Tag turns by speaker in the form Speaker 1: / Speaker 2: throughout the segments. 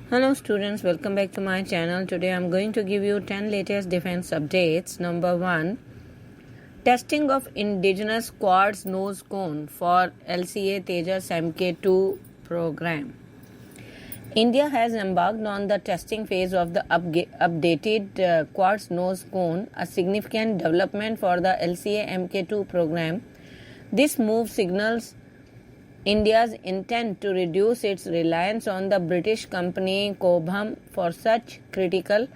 Speaker 1: Hello students, welcome back to my channel. Today I am going to give you 10 latest defense updates. Number 1. Testing of Indigenous Quartz nose cone for LCA Tejas MkII program. India has embarked on the testing phase of the updated Quartz nose cone, a significant development for the LCA MkII program. This move signals India's intent to reduce its reliance on the British company Cobham for such critical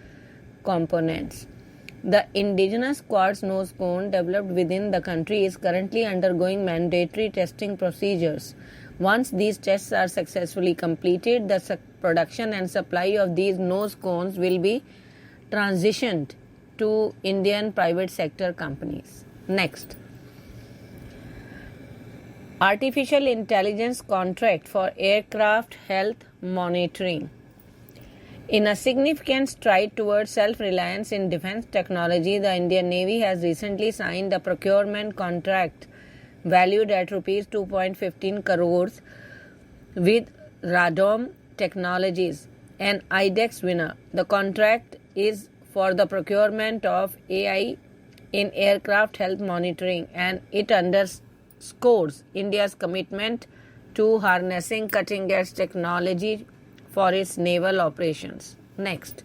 Speaker 1: components. The indigenous quartz nose cone developed within the country is currently undergoing mandatory testing procedures. Once these tests are successfully completed, the production and supply of these nose cones will be transitioned to Indian private sector companies. Next. Artificial intelligence contract for aircraft health monitoring. In a significant stride towards self-reliance in defense technology, the Indian Navy has recently signed a procurement contract valued at Rs 2.15 crores with Radom Technologies, an IDEX winner. The contract is for the procurement of AI in aircraft health monitoring, and it underscores India's commitment to harnessing cutting-edge technology for its naval operations. Next,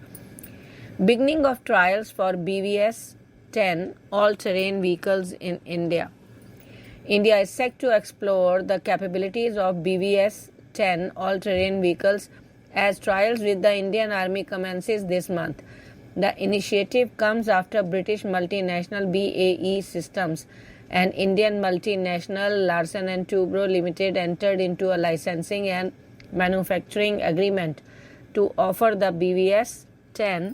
Speaker 1: beginning of trials for BVS-10 all-terrain vehicles in India. India is set to explore the capabilities of BVS-10 all-terrain vehicles as trials with the Indian Army commences this month. The initiative comes after British multinational BAE Systems and Indian multinational Larsen & Toubro Limited entered into a licensing and manufacturing agreement to offer the BVS-10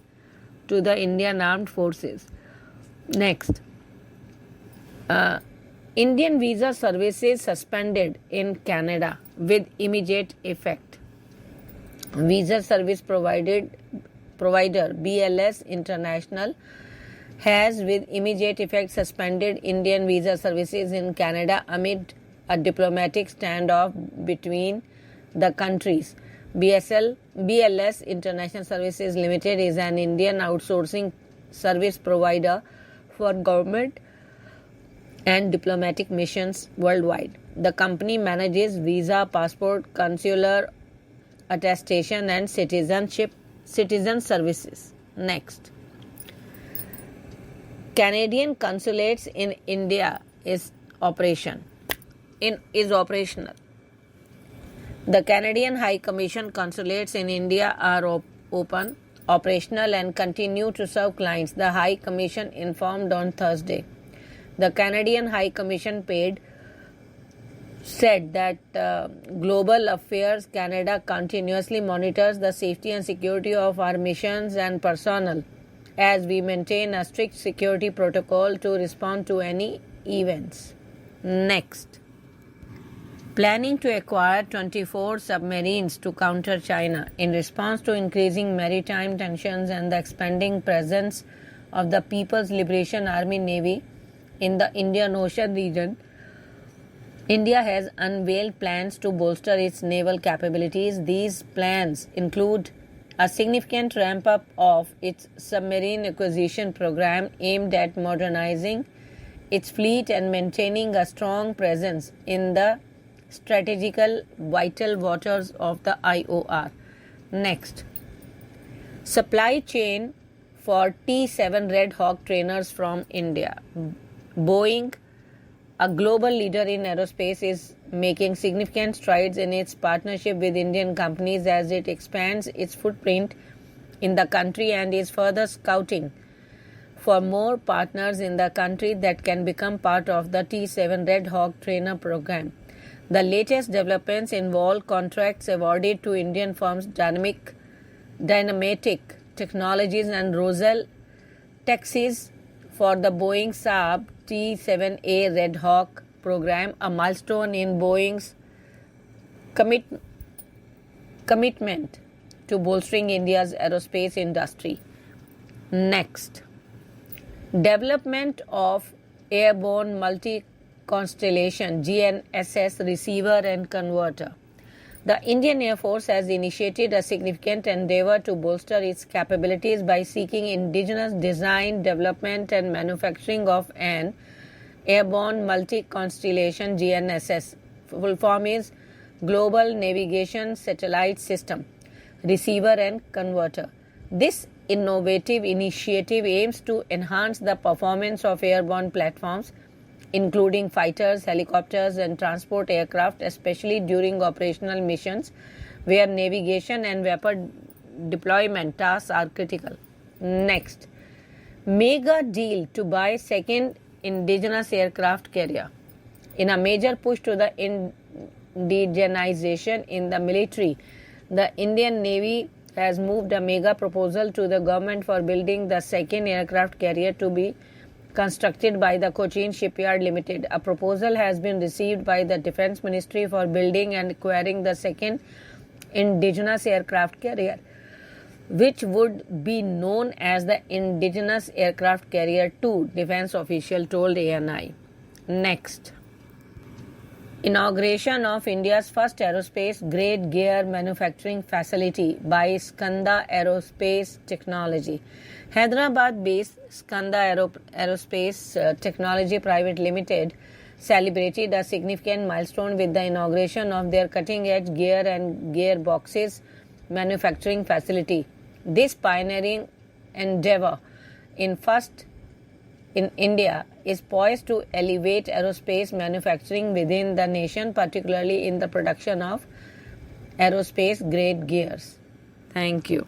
Speaker 1: to the Indian Armed Forces. Next, Indian visa services suspended in Canada with immediate effect. Visa service provider BLS International has with immediate effect suspended Indian visa services in Canada amid a diplomatic standoff between the countries. BLS International Services Limited is an Indian outsourcing service provider for government and diplomatic missions worldwide. The company manages visa, passport, consular attestation and citizen services. Next, Canadian consulates in India is operational. The Canadian High Commission consulates in India are open, operational and continue to serve clients, the High Commission informed on Thursday. The Canadian High Commission said that Global Affairs Canada continuously monitors the safety and security of our missions and personnel as we maintain a strict security protocol to respond to any events. Next, planning to acquire 24 submarines to counter China in response to increasing maritime tensions and the expanding presence of the People's Liberation Army Navy in the Indian Ocean region. India has unveiled plans to bolster its naval capabilities. These plans include a significant ramp-up of its submarine acquisition program aimed at modernizing its fleet and maintaining a strong presence in the strategical vital waters of the IOR. Next, supply chain for T-7 Red Hawk trainers from India. Boeing, a global leader in aerospace, is making significant strides in its partnership with Indian companies as it expands its footprint in the country and is further scouting for more partners in the country that can become part of the T-7 Red Hawk trainer program. The latest developments involve contracts awarded to Indian firms Dynamatic Technologies and Rosell Texas for the Boeing Saab T-7A Red Hawk program, a milestone in Boeing's commitment to bolstering India's aerospace industry. Next, development of airborne multi-constellation GNSS receiver and converter. The Indian Air Force has initiated a significant endeavor to bolster its capabilities by seeking indigenous design, development, and manufacturing of an airborne multi-constellation GNSS. Full form is Global Navigation Satellite System, Receiver and Converter. This innovative initiative aims to enhance the performance of airborne platforms, including fighters, helicopters, and transport aircraft, especially during operational missions where navigation and weapon deployment tasks are critical. Next, mega deal to buy second indigenous aircraft carrier. In a major push to the indigenization in the military, the Indian Navy has moved a mega proposal to the government for building the second aircraft carrier to be constructed by the Cochin Shipyard Limited. A proposal has been received by the Defence Ministry for building and acquiring the second indigenous aircraft carrier, which would be known as the Indigenous Aircraft Carrier 2, Defence official told ANI. Next, inauguration of India's first aerospace grade gear manufacturing facility by Skanda Aerospace Technology. Hyderabad-based Skanda Aerospace Technology Private Limited celebrated a significant milestone with the inauguration of their cutting-edge gear and gearboxes manufacturing facility. This pioneering endeavor in India is poised to elevate aerospace manufacturing within the nation, particularly in the production of aerospace grade gears. Thank you.